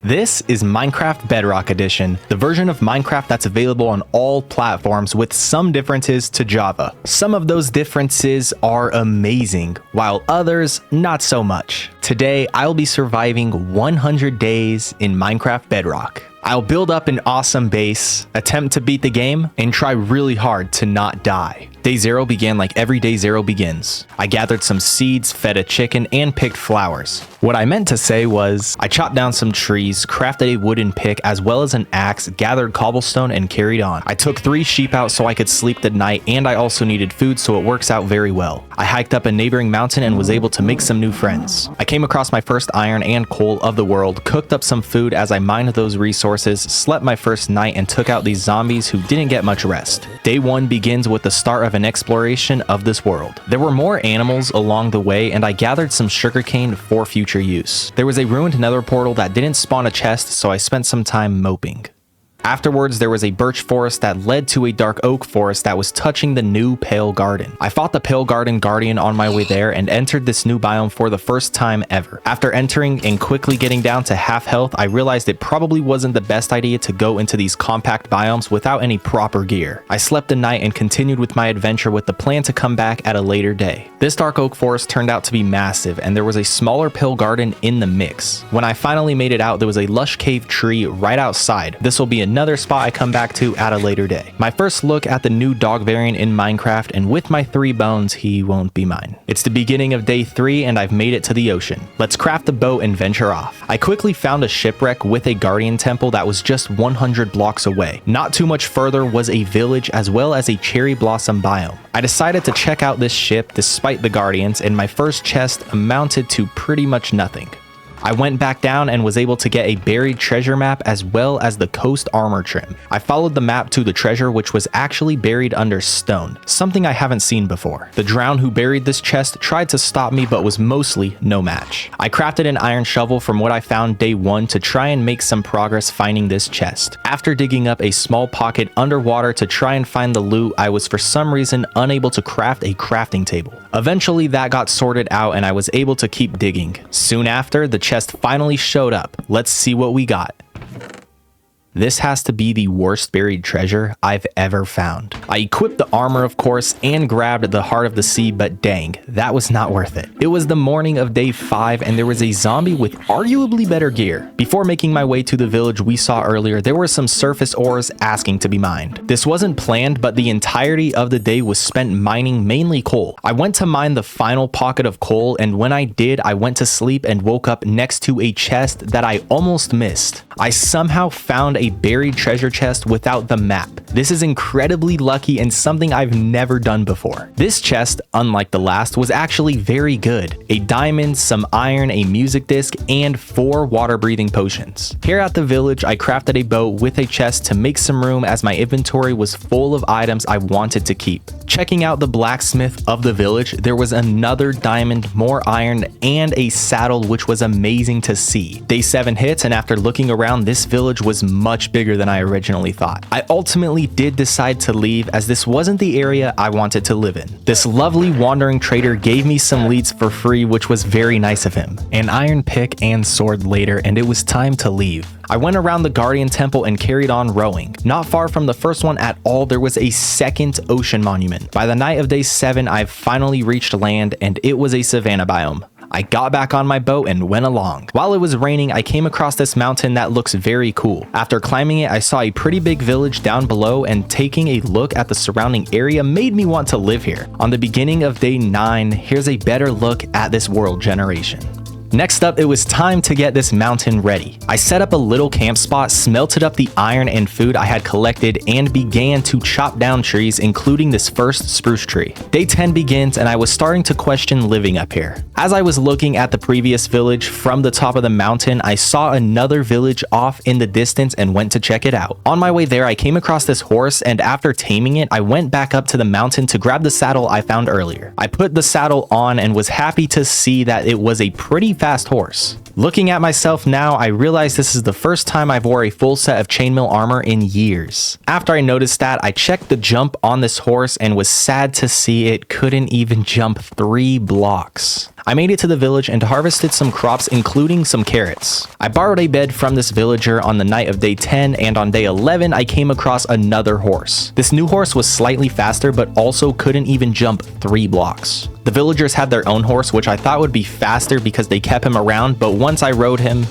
This is Minecraft Bedrock Edition, the version of Minecraft that's available on all platforms with some differences to Java. Some of those differences are amazing, while others not so much. Today, I'll be surviving 100 days in Minecraft Bedrock. I'll build up an awesome base, attempt to beat the game, and try really hard to not die. Day 0 began like every day 0 begins. I gathered some seeds, fed a chicken, and picked flowers. What I meant to say was, I chopped down some trees, crafted a wooden pick as well as an axe, gathered cobblestone, and carried on. I took 3 sheep out so I could sleep the night, and I also needed food, so it works out very well. I hiked up a neighboring mountain and was able to make some new friends. I came across my first iron and coal of the world, cooked up some food as I mined those resources, slept my first night, and took out these zombies who didn't get much rest. Day 1 begins with the start of an exploration of this world. There were more animals along the way, and I gathered some sugarcane for future use. There was a ruined nether portal that didn't spawn a chest, so I spent some time moping. Afterwards, there was a birch forest that led to a dark oak forest that was touching the new Pale Garden. I fought the Pale Garden Guardian on my way there and entered this new biome for the first time ever. After entering and quickly getting down to half health, I realized it probably wasn't the best idea to go into these compact biomes without any proper gear. I slept the night and continued with my adventure with the plan to come back at a later day. This dark oak forest turned out to be massive, and there was a smaller Pale Garden in the mix. When I finally made it out, there was a lush cave tree right outside. This will be another spot I come back to at a later day. My first look at the new dog variant in Minecraft, and with my 3 bones, he won't be mine. It's the beginning of day 3 and I've made it to the ocean. Let's craft the boat and venture off. I quickly found a shipwreck with a guardian temple that was just 100 blocks away. Not too much further was a village as well as a cherry blossom biome. I decided to check out this ship despite the guardians, and my first chest amounted to pretty much nothing. I went back down and was able to get a buried treasure map as well as the coast armor trim. I followed the map to the treasure, which was actually buried under stone, something I haven't seen before. The drown who buried this chest tried to stop me but was mostly no match. I crafted an iron shovel from what I found day 1 to try and make some progress finding this chest. After digging up a small pocket underwater to try and find the loot, I was for some reason unable to craft a crafting table. Eventually that got sorted out and I was able to keep digging. Soon after, the chest finally showed up. Let's see what we got. This has to be the worst buried treasure I've ever found. I equipped the armor, of course, and grabbed the Heart of the Sea, but dang, that was not worth it. It was the morning of day 5 and there was a zombie with arguably better gear. Before making my way to the village we saw earlier, there were some surface ores asking to be mined. This wasn't planned, but the entirety of the day was spent mining mainly coal. I went to mine the final pocket of coal, and when I did, I went to sleep and woke up next to a chest that I almost missed. I somehow found a buried treasure chest without the map. This is incredibly lucky and something I've never done before. This chest, unlike the last, was actually very good. A diamond, some iron, a music disc, and 4 water-breathing potions. Here at the village, I crafted a boat with a chest to make some room as my inventory was full of items I wanted to keep. Checking out the blacksmith of the village, there was another diamond, more iron, and a saddle, which was amazing to see. Day 7 hits, and after looking around, this village was much bigger than I originally thought. I ultimately did decide to leave as this wasn't the area I wanted to live in. This lovely wandering trader gave me some leads for free, which was very nice of him. An iron pick and sword later, and it was time to leave. I went around the Guardian Temple and carried on rowing. Not far from the first one at all, there was a second ocean monument. By the night of day 7, I've finally reached land, and it was a savanna biome. I got back on my boat and went along. While it was raining, I came across this mountain that looks very cool. After climbing it, I saw a pretty big village down below, and taking a look at the surrounding area made me want to live here. On the beginning of day 9, here's a better look at this world generation. Next up, it was time to get this mountain ready. I set up a little camp spot, smelted up the iron and food I had collected, and began to chop down trees, including this first spruce tree. Day 10 begins, and I was starting to question living up here. As I was looking at the previous village from the top of the mountain, I saw another village off in the distance and went to check it out. On my way there, I came across this horse, and after taming it, I went back up to the mountain to grab the saddle I found earlier. I put the saddle on and was happy to see that it was a pretty fast horse. Looking at myself now, I realize this is the first time I've wore a full set of chainmail armor in years. After I noticed that, I checked the jump on this horse and was sad to see it couldn't even jump 3 blocks. I made it to the village and harvested some crops, including some carrots. I borrowed a bed from this villager on the night of day 10, and on day 11, I came across another horse. This new horse was slightly faster, but also couldn't even jump 3 blocks. The villagers had their own horse, which I thought would be faster because they kept him around, but once I rode him,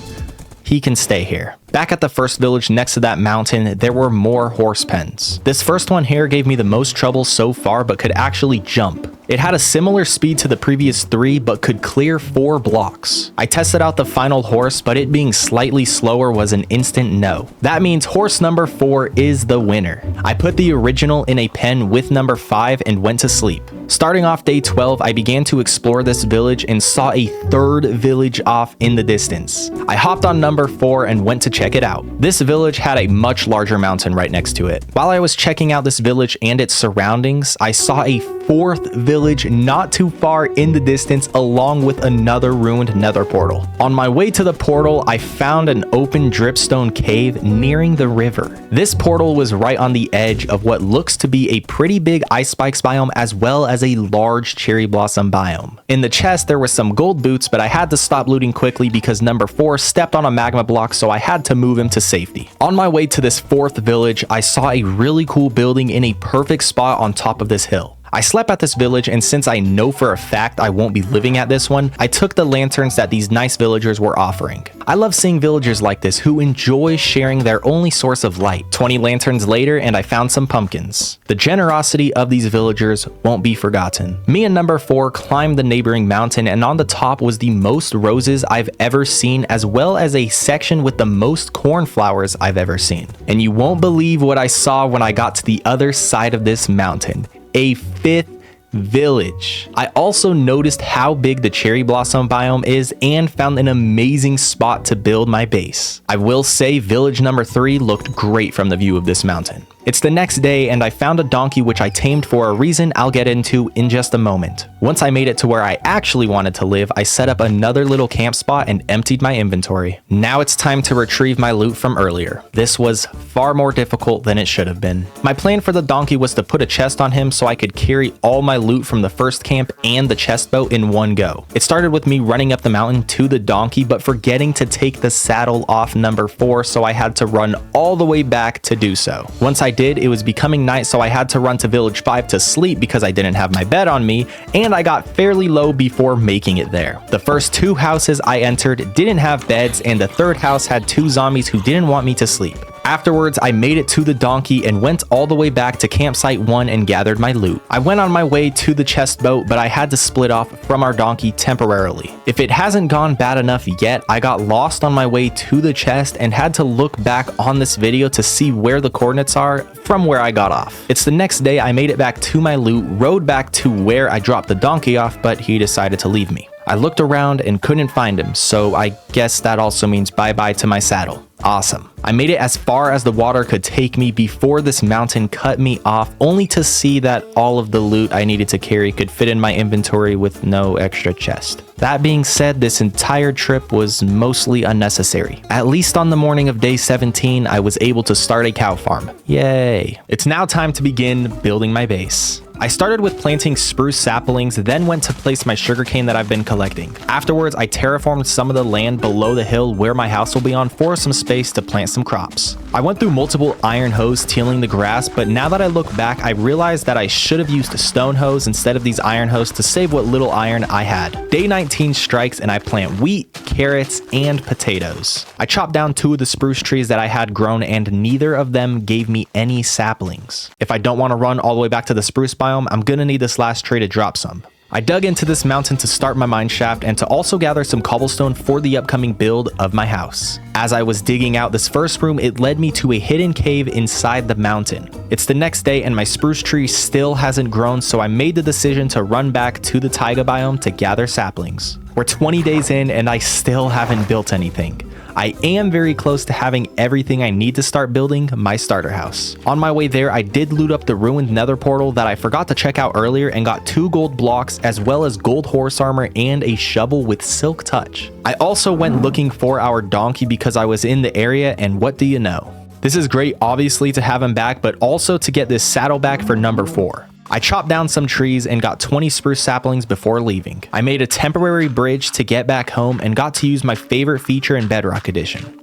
he can stay here. Back at the first village next to that mountain, there were more horse pens. This first one here gave me the most trouble so far, but could actually jump. It had a similar speed to the previous 3, but could clear 4 blocks. I tested out the final horse, but it being slightly slower was an instant no. That means horse number 4 is the winner. I put the original in a pen with number 5 and went to sleep. Starting off day 12, I began to explore this village and saw a third village off in the distance. I hopped on number 4 and went to check it out. This village had a much larger mountain right next to it. While I was checking out this village and its surroundings, I saw a 4th village not too far in the distance, along with another ruined nether portal. On my way to the portal, I found an open dripstone cave nearing the river. This portal was right on the edge of what looks to be a pretty big ice spikes biome, as well as a large cherry blossom biome. In the chest, there were some gold boots, but I had to stop looting quickly because number 4 stepped on a magma block, so I had to move him to safety. On my way to this 4th village, I saw a really cool building in a perfect spot on top of this hill. I slept at this village, and since I know for a fact I won't be living at this one, I took the lanterns that these nice villagers were offering. I love seeing villagers like this who enjoy sharing their only source of light. 20 lanterns later, and I found some pumpkins. The generosity of these villagers won't be forgotten. Me and number 4 climbed the neighboring mountain, and on the top was the most roses I've ever seen, as well as a section with the most cornflowers I've ever seen. And you won't believe what I saw when I got to the other side of this mountain. A 5th village. I also noticed how big the cherry blossom biome is and found an amazing spot to build my base. I will say village number 3 looked great from the view of this mountain. It's the next day, and I found a donkey which I tamed for a reason I'll get into in just a moment. Once I made it to where I actually wanted to live, I set up another little camp spot and emptied my inventory. Now it's time to retrieve my loot from earlier. This was far more difficult than it should have been. My plan for the donkey was to put a chest on him so I could carry all my loot from the first camp and the chest boat in one go. It started with me running up the mountain to the donkey, but forgetting to take the saddle off number 4, so I had to run all the way back to do so. Once I did, it was becoming night, so I had to run to village 5 to sleep because I didn't have my bed on me, and I got fairly low before making it there. The first 2 houses I entered didn't have beds, and the 3rd house had 2 zombies who didn't want me to sleep. Afterwards, I made it to the donkey and went all the way back to campsite 1 and gathered my loot. I went on my way to the chest boat, but I had to split off from our donkey temporarily. If it hasn't gone bad enough yet, I got lost on my way to the chest and had to look back on this video to see where the coordinates are from where I got off. It's the next day I made it back to my loot, rode back to where I dropped the donkey off, but he decided to leave me. I looked around and couldn't find him, so I guess that also means bye-bye to my saddle. Awesome. I made it as far as the water could take me before this mountain cut me off, only to see that all of the loot I needed to carry could fit in my inventory with no extra chest. That being said, this entire trip was mostly unnecessary. At least on the morning of day 17, I was able to start a cow farm. Yay. It's now time to begin building my base. I started with planting spruce saplings, then went to place my sugarcane that I've been collecting. Afterwards, I terraformed some of the land below the hill where my house will be on for some space to plant some crops. I went through multiple iron hoes tilling the grass, but now that I look back, I realized that I should have used a stone hose instead of these iron hoes to save what little iron I had. Day 19 strikes and I plant wheat, carrots, and potatoes. I chopped down 2 of the spruce trees that I had grown, and neither of them gave me any saplings. If I don't want to run all the way back to the spruce biome, I'm gonna need this last tree to drop some. I dug into this mountain to start my mine shaft and to also gather some cobblestone for the upcoming build of my house. As I was digging out this first room, it led me to a hidden cave inside the mountain. It's the next day and my spruce tree still hasn't grown, so I made the decision to run back to the taiga biome to gather saplings. We're 20 days in and I still haven't built anything. I am very close to having everything I need to start building my starter house. On my way there, I did loot up the ruined nether portal that I forgot to check out earlier and got 2 gold blocks as well as gold horse armor and a shovel with silk touch. I also went looking for our donkey because I was in the area, and what do you know? This is great obviously to have him back, but also to get this saddle back for number 4. I chopped down some trees and got 20 spruce saplings before leaving. I made a temporary bridge to get back home and got to use my favorite feature in Bedrock Edition.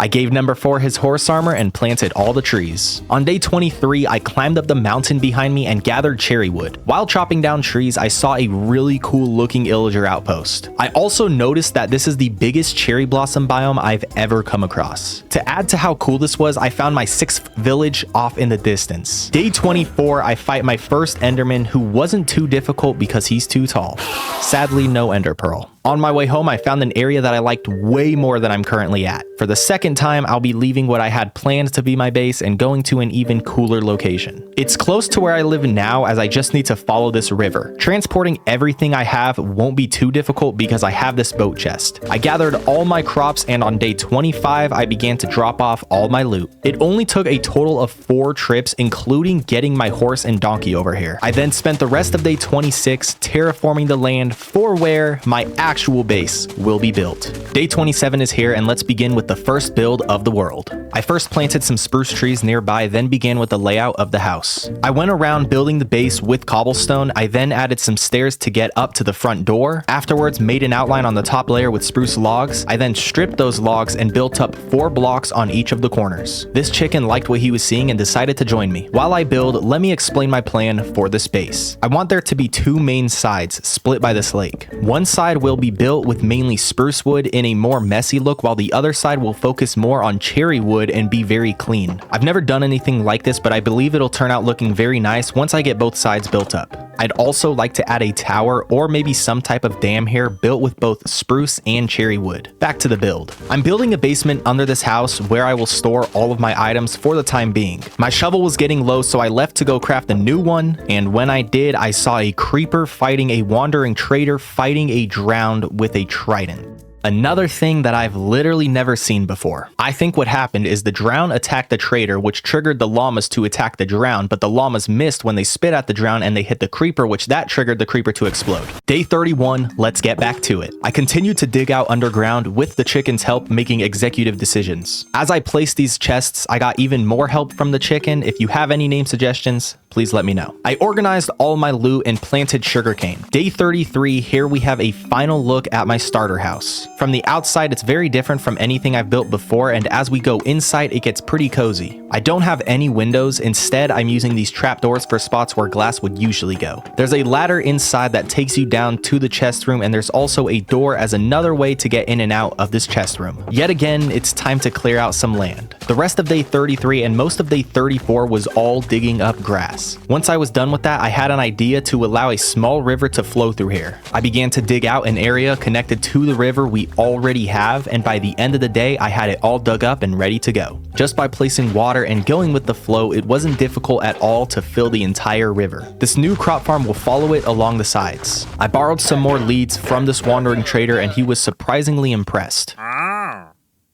I gave number 4 his horse armor and planted all the trees. On day 23, I climbed up the mountain behind me and gathered cherry wood. While chopping down trees, I saw a really cool looking illager outpost. I also noticed that this is the biggest cherry blossom biome I've ever come across. To add to how cool this was, I found my 6th village off in the distance. Day 24, I fight my first enderman who wasn't too difficult because he's too tall. Sadly, no ender pearl. On my way home, I found an area that I liked way more than I'm currently at. For the second time, I'll be leaving what I had planned to be my base and going to an even cooler location. It's close to where I live now, as I just need to follow this river. Transporting everything I have won't be too difficult because I have this boat chest. I gathered all my crops, and on day 25, I began to drop off all my loot. It only took a total of 4 trips, including getting my horse and donkey over here. I then spent the rest of day 26 terraforming the land for where my actual base will be built. Day 27 is here, and let's begin with the first build of the world. I first planted some spruce trees nearby, then began with the layout of the house. I went around building the base with cobblestone. I then added some stairs to get up to the front door. Afterwards, made an outline on the top layer with spruce logs. I then stripped those logs and built up 4 blocks on each of the corners. This chicken liked what he was seeing and decided to join me. While I build, let me explain my plan for this base. I want there to be 2 main sides split by this lake. One side will be built with mainly spruce wood in a more messy look, while the other side will focus more on cherry wood and be very clean. I've never done anything like this, but I believe it'll turn out looking very nice once I get both sides built up. I'd also like to add a tower or maybe some type of dam here built with both spruce and cherry wood. Back to the build. I'm building a basement under this house where I will store all of my items for the time being. My shovel was getting low, so I left to go craft a new one, and when I did, I saw a creeper fighting a wandering trader fighting a drowned with a trident. Another thing that I've literally never seen before. I think what happened is the drown attacked the trader, which triggered the llamas to attack the drown, but the llamas missed when they spit at the drown and they hit the creeper, which that triggered the creeper to explode. Day 31, let's get back to it. I continued to dig out underground with the chicken's help, making executive decisions. As I placed these chests, I got even more help from the chicken. If you have any name suggestions, please let me know. I organized all my loot and planted sugarcane. Day 33, here we have a final look at my starter house. From the outside, it's very different from anything I've built before, and as we go inside, it gets pretty cozy. I don't have any windows. Instead, I'm using these trapdoors for spots where glass would usually go. There's a ladder inside that takes you down to the chest room, and there's also a door as another way to get in and out of this chest room. Yet again, it's time to clear out some land. The rest of day 33 and most of day 34 was all digging up grass. Once I was done with that, I had an idea to allow a small river to flow through here. I began to dig out an area connected to the river we already have, and by the end of the day, I had it all dug up and ready to go. Just by placing water and going with the flow, it wasn't difficult at all to fill the entire river. This new crop farm will follow it along the sides. I borrowed some more leads from this wandering trader, and he was surprisingly impressed.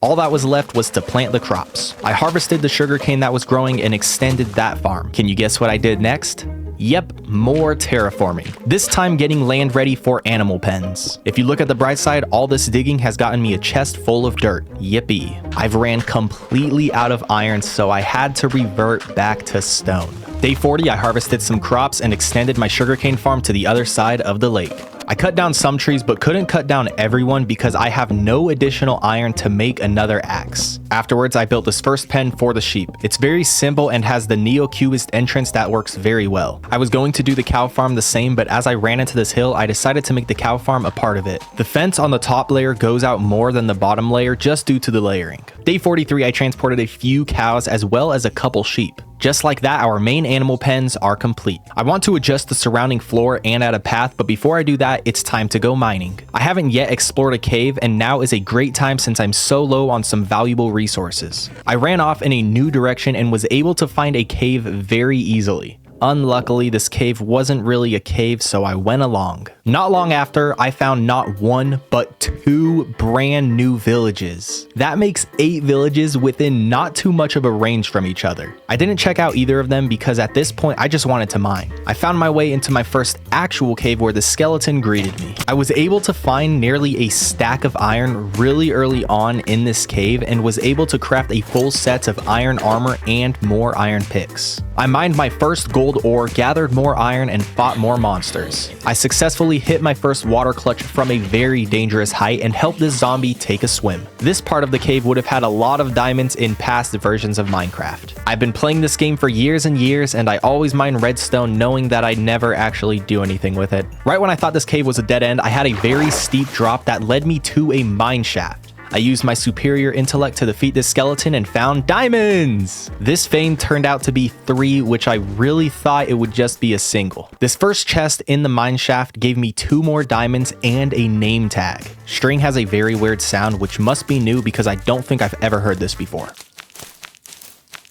All that was left was to plant the crops. I harvested the sugarcane that was growing and extended that farm. Can you guess what I did next? Yep, more terraforming. This time getting land ready for animal pens. If you look at the bright side, all this digging has gotten me a chest full of dirt. Yippee. I've ran completely out of iron, so I had to revert back to stone. Day 40, I harvested some crops and extended my sugarcane farm to the other side of the lake. I cut down some trees but couldn't cut down everyone because I have no additional iron to make another axe. Afterwards, I built this first pen for the sheep. It's very simple and has the neo-cubist entrance that works very well. I was going to do the cow farm the same, but as I ran into this hill, I decided to make the cow farm a part of it. The fence on the top layer goes out more than the bottom layer just due to the layering. Day 43, I transported a few cows as well as a couple sheep. Just like that, our main animal pens are complete. I want to adjust the surrounding floor and add a path, but before I do that, it's time to go mining. I haven't yet explored a cave, and now is a great time since I'm so low on some valuable resources. I ran off in a new direction and was able to find a cave very easily. Unluckily, this cave wasn't really a cave, so I went along. Not long after, I found not one, but 2 brand new villages. That makes 8 villages within not too much of a range from each other. I didn't check out either of them because at this point, I just wanted to mine. I found my way into my first actual cave where the skeleton greeted me. I was able to find nearly a stack of iron really early on in this cave and was able to craft a full set of iron armor and more iron picks. I mined my first gold ore, gathered more iron, and fought more monsters. I successfully hit my first water clutch from a very dangerous height and helped this zombie take a swim. This part of the cave would have had a lot of diamonds in past versions of Minecraft. I've been playing this game for years and years, and I always mine redstone knowing that I'd never actually do anything with it. Right when I thought this cave was a dead end, I had a very steep drop that led me to a mine shaft. I used my superior intellect to defeat this skeleton and found diamonds! This vein turned out to be 3, which I really thought it would just be a single. This first chest in the mine shaft gave me 2 more diamonds and a name tag. String has a very weird sound, which must be new because I don't think I've ever heard this before.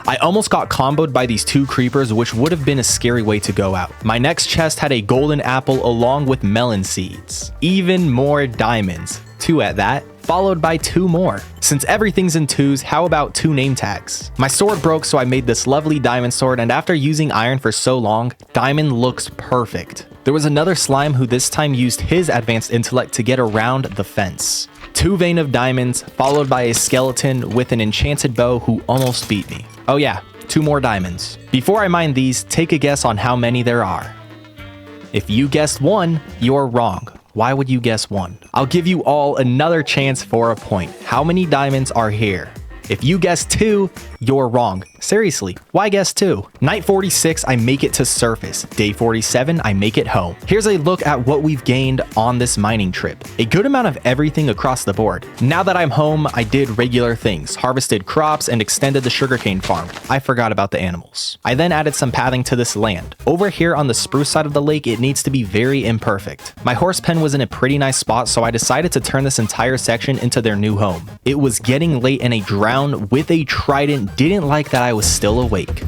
I almost got comboed by these 2 creepers, which would have been a scary way to go out. My next chest had a golden apple along with melon seeds. Even more diamonds. 2 at that. Followed by 2 more. Since everything's in 2s, how about 2 name tags? My sword broke, so I made this lovely diamond sword, and after using iron for so long, diamond looks perfect. There was another slime who this time used his advanced intellect to get around the fence. 2 vein of diamonds, followed by a skeleton with an enchanted bow who almost beat me. Oh yeah, 2 more diamonds. Before I mine these, take a guess on how many there are. If you guessed 1, you're wrong. Why would you guess 1? I'll give you all another chance for a point. How many diamonds are here? If you guess 2, you're wrong. Seriously, why guess 2? Night 46, I make it to surface. Day 47, I make it home. Here's a look at what we've gained on this mining trip. A good amount of everything across the board. Now that I'm home, I did regular things, harvested crops, and extended the sugarcane farm. I forgot about the animals. I then added some pathing to this land. Over here on the spruce side of the lake, it needs to be very imperfect. My horse pen was in a pretty nice spot, so I decided to turn this entire section into their new home. It was getting late and a drown with a trident didn't like that I was still awake.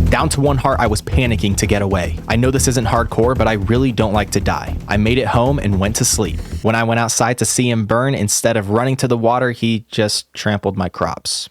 Down to 1 heart, I was panicking to get away. I know this isn't hardcore, but I really don't like to die. I made it home and went to sleep. When I went outside to see him burn, instead of running to the water, he just trampled my crops.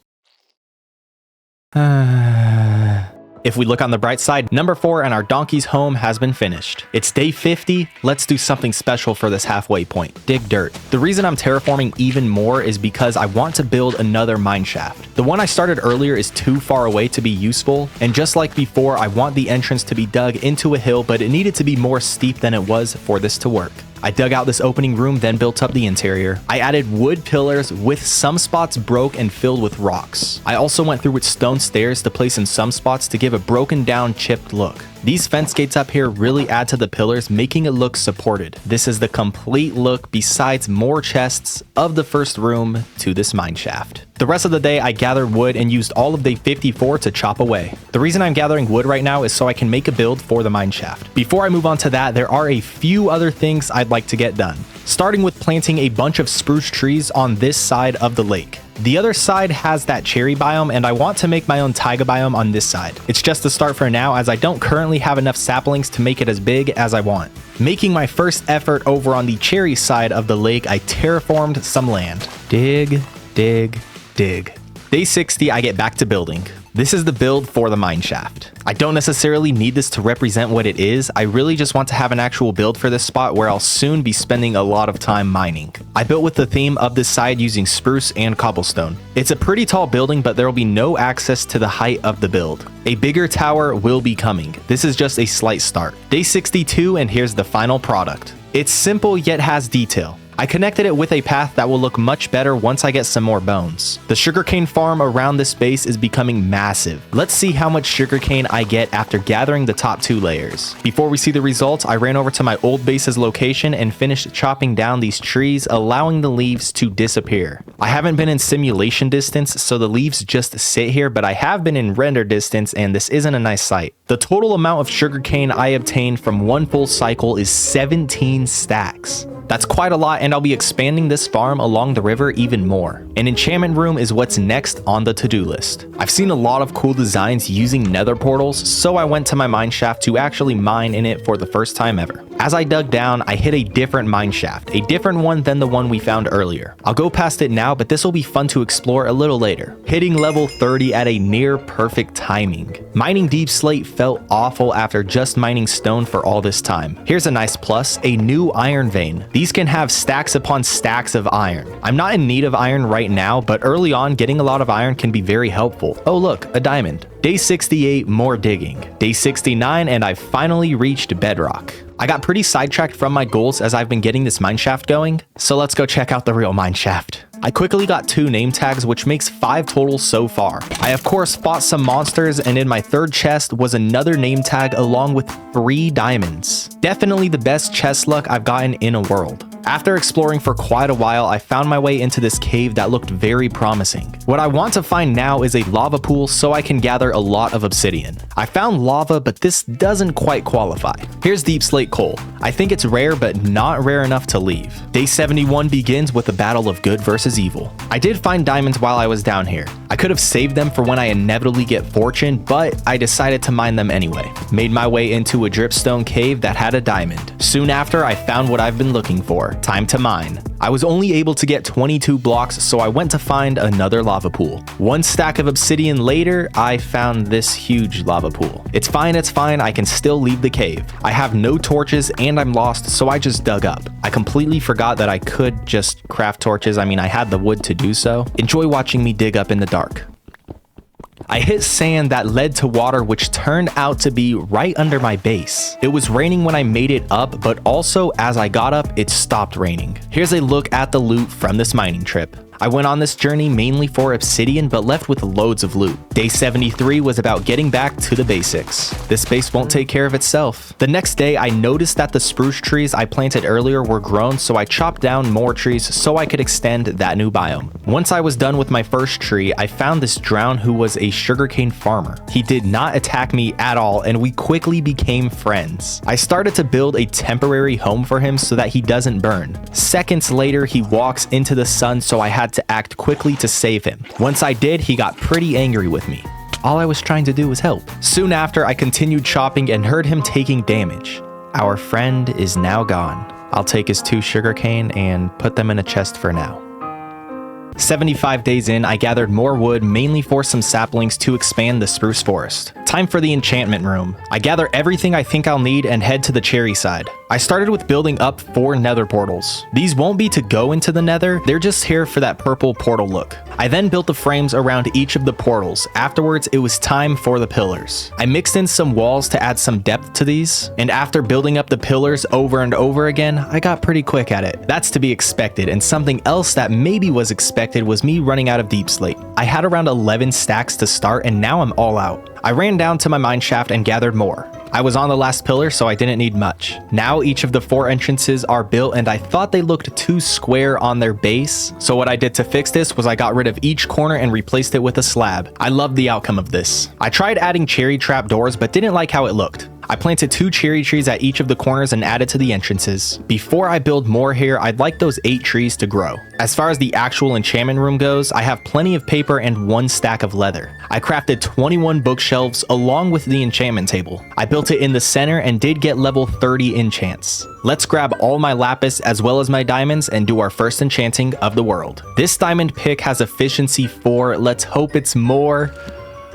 If we look on the bright side, number 4 and our donkey's home has been finished. It's day 50, let's do something special for this halfway point. Dig dirt. The reason I'm terraforming even more is because I want to build another mine shaft. The one I started earlier is too far away to be useful, and just like before, I want the entrance to be dug into a hill, but it needed to be more steep than it was for this to work. I dug out this opening room, then built up the interior. I added wood pillars with some spots broke and filled with rocks. I also went through with stone stairs to place in some spots to give a broken down, chipped look. These fence gates up here really add to the pillars, making it look supported. This is the complete look besides more chests of the first room to this mine shaft. The rest of the day, I gathered wood and used all of day 54 to chop away. The reason I'm gathering wood right now is so I can make a build for the mine shaft. Before I move on to that, there are a few other things I'd like to get done. Starting with planting a bunch of spruce trees on this side of the lake. The other side has that cherry biome, and I want to make my own taiga biome on this side. It's just a start for now, as I don't currently have enough saplings to make it as big as I want. Making my first effort over on the cherry side of the lake, I terraformed some land. Dig, dig, dig. Day 60, I get back to building. This is the build for the mine shaft. I don't necessarily need this to represent what it is. I really just want to have an actual build for this spot where I'll soon be spending a lot of time mining. I built with the theme of this side using spruce and cobblestone. It's a pretty tall building, but there will be no access to the height of the build. A bigger tower will be coming. This is just a slight start. Day 62, and here's the final product. It's simple yet has detail. I connected it with a path that will look much better once I get some more bones. The sugarcane farm around this base is becoming massive. Let's see how much sugarcane I get after gathering the top 2 layers. Before we see the results, I ran over to my old base's location and finished chopping down these trees, allowing the leaves to disappear. I haven't been in simulation distance, so the leaves just sit here, but I have been in render distance, and this isn't a nice sight. The total amount of sugarcane I obtained from one full cycle is 17 stacks. That's quite a lot, and I'll be expanding this farm along the river even more. An enchantment room is what's next on the to-do list. I've seen a lot of cool designs using nether portals, so I went to my mine shaft to actually mine in it for the first time ever. As I dug down, I hit a different mine shaft, a different one than the one we found earlier. I'll go past it now, but this will be fun to explore a little later. Hitting level 30 at a near perfect timing. Mining deep slate felt awful after just mining stone for all this time. Here's a nice plus, a new iron vein. These can have stacks upon stacks of iron. I'm not in need of iron right now, but early on, getting a lot of iron can be very helpful. Oh look, a diamond. Day 68, more digging. Day 69, and I finally reached Bedrock. I got pretty sidetracked from my goals as I've been getting this mineshaft going, so let's go check out the real mineshaft. I quickly got 2 name tags, which makes 5 total so far. I of course fought some monsters, and in my third chest was another name tag along with 3 diamonds. Definitely the best chest luck I've gotten in a world. After exploring for quite a while, I found my way into this cave that looked very promising. What I want to find now is a lava pool so I can gather a lot of obsidian. I found lava, but this doesn't quite qualify. Here's deep slate coal. I think it's rare, but not rare enough to leave. Day 71 begins with a battle of good versus evil. I did find diamonds while I was down here. I could have saved them for when I inevitably get fortune, but I decided to mine them anyway. Made my way into a dripstone cave that had a diamond. Soon after, I found what I've been looking for. Time to mine. I was only able to get 22 blocks, so I went to find another lava pool. 1 stack of obsidian later, I found this huge lava pool. It's fine, I can still leave the cave. I have no torches and I'm lost, so I just dug up. I completely forgot that I could just craft torches. I mean, I had the wood to do so. Enjoy watching me dig up in the dark. I hit sand that led to water, which turned out to be right under my base. It was raining when I made it up, but also as I got up, it stopped raining. Here's a look at the loot from this mining trip. I went on this journey mainly for obsidian, but left with loads of loot. Day 73 was about getting back to the basics. This base won't take care of itself. The next day, I noticed that the spruce trees I planted earlier were grown, so I chopped down more trees so I could extend that new biome. Once I was done with my first tree, I found this drown who was a sugarcane farmer. He did not attack me at all, and we quickly became friends. I started to build a temporary home for him so that he doesn't burn. Seconds later, he walks into the sun, so I had to act quickly to save him. Once I did, he got pretty angry with me. All I was trying to do was help. Soon after, I continued chopping and heard him taking damage. Our friend is now gone. I'll take his 2 sugarcane and put them in a chest for now. 75 days in, I gathered more wood, mainly for some saplings to expand the spruce forest. Time for the enchantment room. I gather everything I think I'll need and head to the cherry side. I started with building up 4 nether portals. These won't be to go into the nether, they're just here for that purple portal look. I then built the frames around each of the portals. Afterwards, it was time for the pillars. I mixed in some walls to add some depth to these, and after building up the pillars over and over again, I got pretty quick at it. That's to be expected, and something else that maybe was expected was me running out of deep slate. I had around 11 stacks to start, and now I'm all out. I ran down to my mine shaft and gathered more. I was on the last pillar, so I didn't need much. Now each of the 4 entrances are built, and I thought they looked too square on their base. So what I did to fix this was I got rid of each corner and replaced it with a slab. I loved the outcome of this. I tried adding cherry trap doors, but didn't like how it looked. I planted 2 cherry trees at each of the corners and added to the entrances. Before I build more here, I'd like those 8 trees to grow. As far as the actual enchantment room goes, I have plenty of paper and 1 stack of leather. I crafted 21 bookshelves along with the enchantment table. I built it in the center and did get level 30 enchants. Let's grab all my lapis as well as my diamonds and do our first enchanting of the world. This diamond pick has efficiency 4. Let's hope it's more.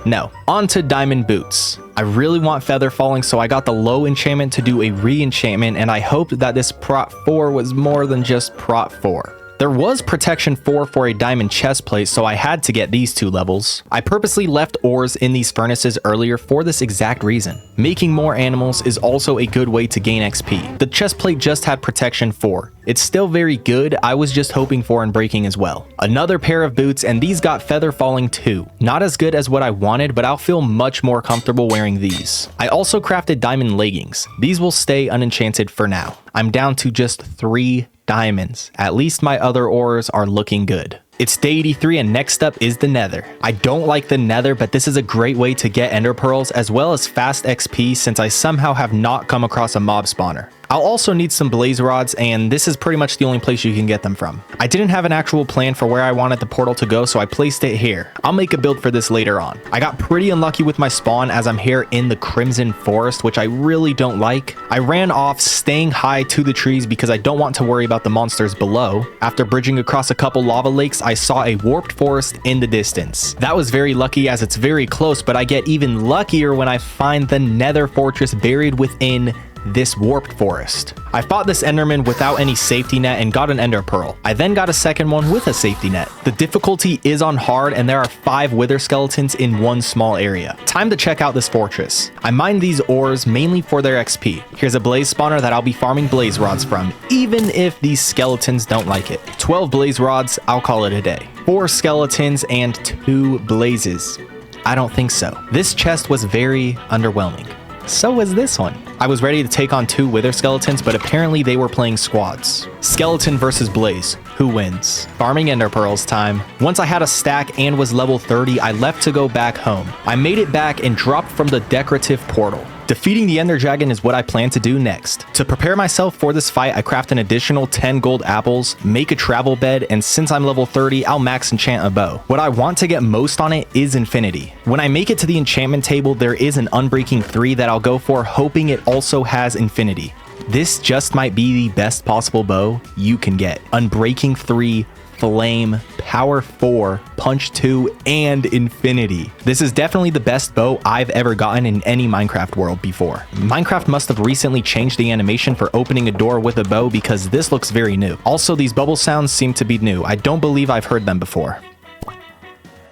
No. On to diamond boots. I really want feather falling, so I got the low enchantment to do a re-enchantment, and I hoped that this prot 4 was more than just prot 4. There was protection 4 for a diamond chest plate, so I had to get these 2 levels. I purposely left ores in these furnaces earlier for this exact reason. Making more animals is also a good way to gain XP. The chest plate just had protection 4. It's still very good, I was just hoping for unbreaking as well. Another pair of boots, and these got feather falling too. Not as good as what I wanted, but I'll feel much more comfortable wearing these. I also crafted diamond leggings. These will stay unenchanted for now. I'm down to just 3 diamonds. At least my other ores are looking good. It's day 83 and next up is the nether. I don't like the nether, but this is a great way to get ender pearls as well as fast XP since I somehow have not come across a mob spawner. I'll also need some blaze rods, and this is pretty much the only place you can get them from. I didn't have an actual plan for where I wanted the portal to go, so I placed it here. I'll make a build for this later on. I got pretty unlucky with my spawn as I'm here in the Crimson Forest, which I really don't like. I ran off, staying high to the trees because I don't want to worry about the monsters below. After bridging across a couple lava lakes, I saw a warped forest in the distance. That was very lucky as it's very close, but I get even luckier when I find the Nether Fortress buried within this warped forest. I fought this enderman without any safety net and got an ender pearl. I then got a second one with a safety net. The difficulty is on hard and there are 5 wither skeletons in one small area. Time to check out this fortress. I mined these ores mainly for their XP. Here's a blaze spawner that I'll be farming blaze rods from, even if these skeletons don't like it. 12 blaze rods, I'll call it a day. 4 skeletons and 2 blazes. I don't think so. This chest was very underwhelming. So was this one. I was ready to take on 2 wither skeletons, but apparently they were playing squads. Skeleton versus blaze. Who wins? Farming ender pearls time. Once I had a stack and was level 30, I left to go back home. I made it back and dropped from the decorative portal. Defeating the ender dragon is what I plan to do next. To prepare myself for this fight, I craft an additional 10 gold apples, make a travel bed, and since I'm level 30, I'll max enchant a bow. What I want to get most on it is infinity. When I make it to the enchantment table, there is an unbreaking 3 that I'll go for, hoping it also has infinity. This just might be the best possible bow you can get. Unbreaking 3, flame, power 4, punch 2, and infinity. This is definitely the best bow I've ever gotten in any Minecraft world before. Minecraft must have recently changed the animation for opening a door with a bow because this looks very new. Also, these bubble sounds seem to be new. I don't believe I've heard them before.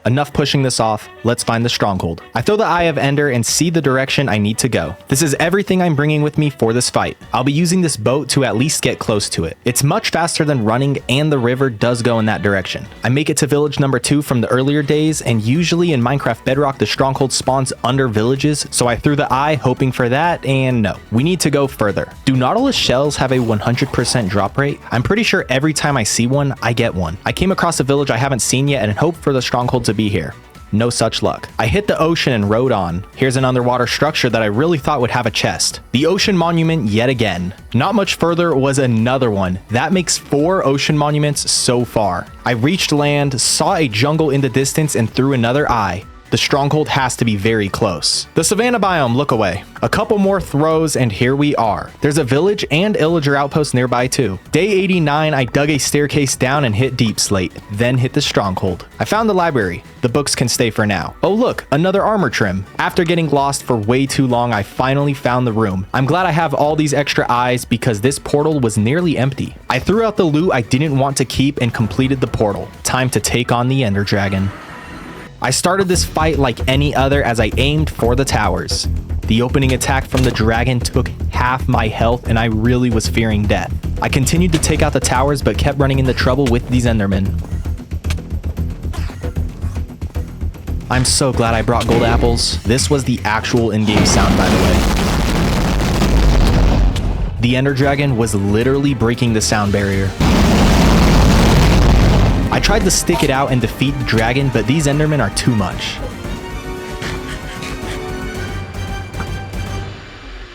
Enough pushing this off, let's find the stronghold. I throw the Eye of Ender and see the direction I need to go. This is everything I'm bringing with me for this fight. I'll be using this boat to at least get close to it. It's much faster than running and the river does go in that direction. I make it to village number 2 from the earlier days, and usually in Minecraft Bedrock the stronghold spawns under villages, so I threw the eye hoping for that, and no. We need to go further. Do Nautilus shells have a 100% drop rate? I'm pretty sure every time I see one, I get one. I came across a village I haven't seen yet and hope for the stronghold to be here. No such luck. I hit the ocean and rode on. Here's an underwater structure that I really thought would have a chest. The ocean monument yet again. Not much further was another one. That makes 4 ocean monuments so far. I reached land, saw a jungle in the distance, and threw another eye. The stronghold has to be very close. The savanna biome, look away. A couple more throws and here we are. There's a village and illager outpost nearby too. Day 89, I dug a staircase down and hit deep slate, then hit the stronghold. I found the library. The books can stay for now. Oh look, another armor trim. After getting lost for way too long, I finally found the room. I'm glad I have all these extra eyes because this portal was nearly empty. I threw out the loot I didn't want to keep and completed the portal. Time to take on the ender dragon. I started this fight like any other as I aimed for the towers. The opening attack from the dragon took half my health and I really was fearing death. I continued to take out the towers but kept running into trouble with these endermen. I'm so glad I brought gold apples. This was the actual in-game sound, by the way. The ender dragon was literally breaking the sound barrier. I tried to stick it out and defeat the dragon, but these endermen are too much.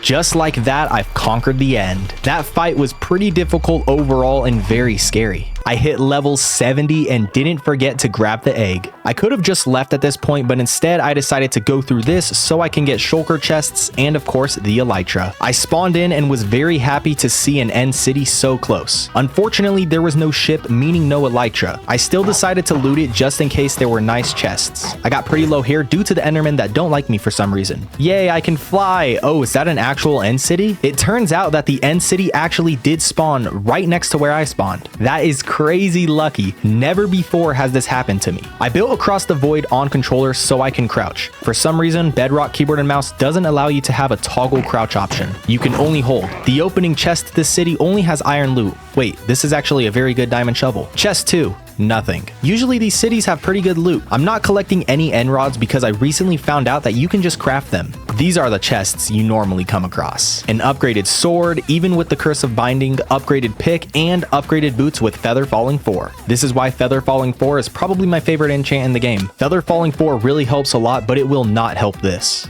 Just like that, I've conquered the end. That fight was pretty difficult overall and very scary. I hit level 70 and didn't forget to grab the egg. I could have just left at this point, but instead I decided to go through this so I can get shulker chests and of course the elytra. I spawned in and was very happy to see an end city so close. Unfortunately, there was no ship, meaning no elytra. I still decided to loot it just in case there were nice chests. I got pretty low here due to the endermen that don't like me for some reason. Yay, I can fly! Oh, is that an actual end city? It turns out that the end city actually did spawn right next to where I spawned. That is crazy lucky. Never before has this happened to me. I built across the void on controller so I can crouch. For some reason, Bedrock keyboard and mouse doesn't allow you to have a toggle crouch option. You can only hold. The opening chest to this city only has iron loot. Wait, this is actually a very good diamond shovel. Chest 2. Nothing. Usually these cities have pretty good loot. I'm not collecting any end rods because I recently found out that you can just craft them. These are the chests you normally come across. An upgraded sword, even with the curse of binding, upgraded pick, and upgraded boots with feather falling 4. This is why feather falling 4 is probably my favorite enchant in the game. Feather falling 4 really helps a lot, but it will not help this.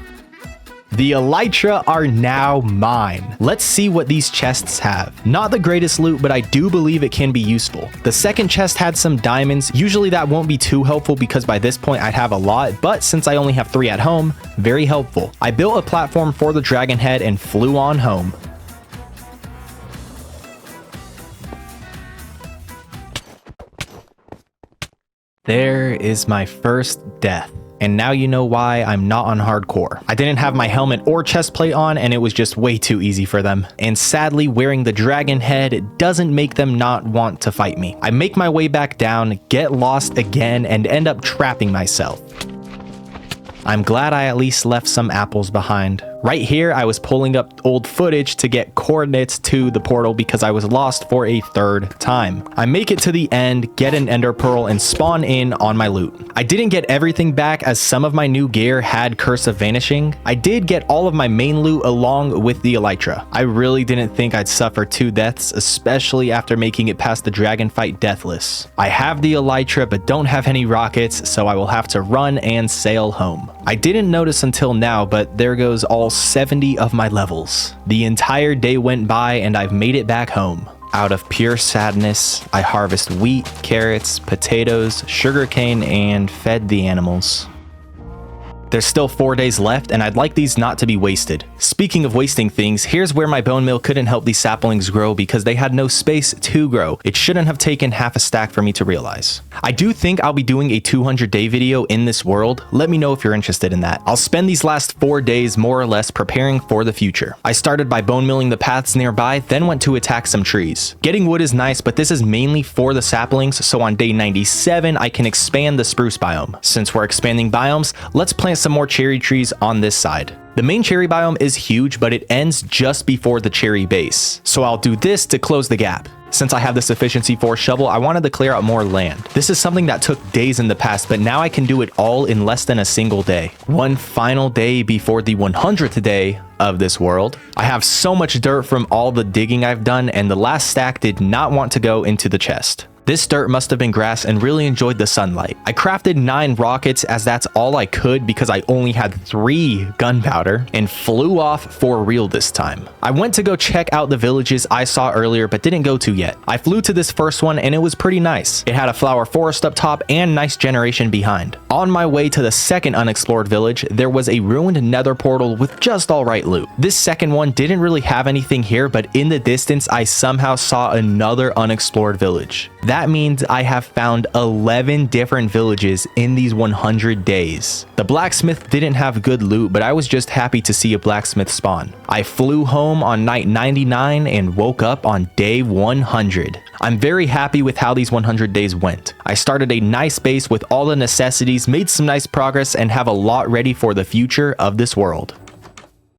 The elytra are now mine. Let's see what these chests have. Not the greatest loot, but I do believe it can be useful. The second chest had some diamonds. Usually that won't be too helpful because by this point I'd have a lot, but since I only have 3 at home, very helpful. I built a platform for the dragon head and flew on home. There is my first death. And now you know why I'm not on hardcore. I didn't have my helmet or chest plate on and it was just way too easy for them. And sadly, wearing the dragon head doesn't make them not want to fight me. I make my way back down, get lost again, and end up trapping myself. I'm glad I at least left some apples behind. Right here, I was pulling up old footage to get coordinates to the portal because I was lost for a 3rd time. I make it to the end, get an ender pearl, and spawn in on my loot. I didn't get everything back as some of my new gear had Curse of Vanishing. I did get all of my main loot along with the elytra. I really didn't think I'd suffer 2 deaths, especially after making it past the dragon fight deathless. I have the elytra but don't have any rockets, so I will have to run and sail home. I didn't notice until now, but there goes all 70 of my levels. The entire day went by and I've made it back home. Out of pure sadness, I harvest wheat, carrots, potatoes, sugarcane, and fed the animals. There's still 4 days left, and I'd like these not to be wasted. Speaking of wasting things, here's where my bone meal couldn't help these saplings grow because they had no space to grow. It shouldn't have taken half a stack for me to realize. I do think I'll be doing a 200-day video in this world. Let me know if you're interested in that. I'll spend these last 4 days more or less preparing for the future. I started by bone milling the paths nearby, then went to attack some trees. Getting wood is nice, but this is mainly for the saplings, so on day 97, I can expand the spruce biome. Since we're expanding biomes, let's plant some more cherry trees on this side. The main cherry biome is huge, but it ends just before the cherry base. So I'll do this to close the gap. Since I have this efficiency 4 shovel, I wanted to clear out more land. This is something that took days in the past, but now I can do it all in less than a single day. One final day before the 100th day of this world. I have so much dirt from all the digging I've done, and the last stack did not want to go into the chest. This dirt must have been grass and really enjoyed the sunlight. I crafted 9 rockets as that's all I could because I only had 3 gunpowder and flew off for real this time. I went to go check out the villages I saw earlier but didn't go to yet. I flew to this first one and it was pretty nice. It had a flower forest up top and nice generation behind. On my way to the second unexplored village, there was a ruined nether portal with just alright loot. This second one didn't really have anything here, but in the distance I somehow saw another unexplored village. That means I have found 11 different villages in these 100 days. The blacksmith didn't have good loot, but I was just happy to see a blacksmith spawn. I flew home on night 99 and woke up on day 100. I'm very happy with how these 100 days went. I started a nice base with all the necessities, made some nice progress, and have a lot ready for the future of this world.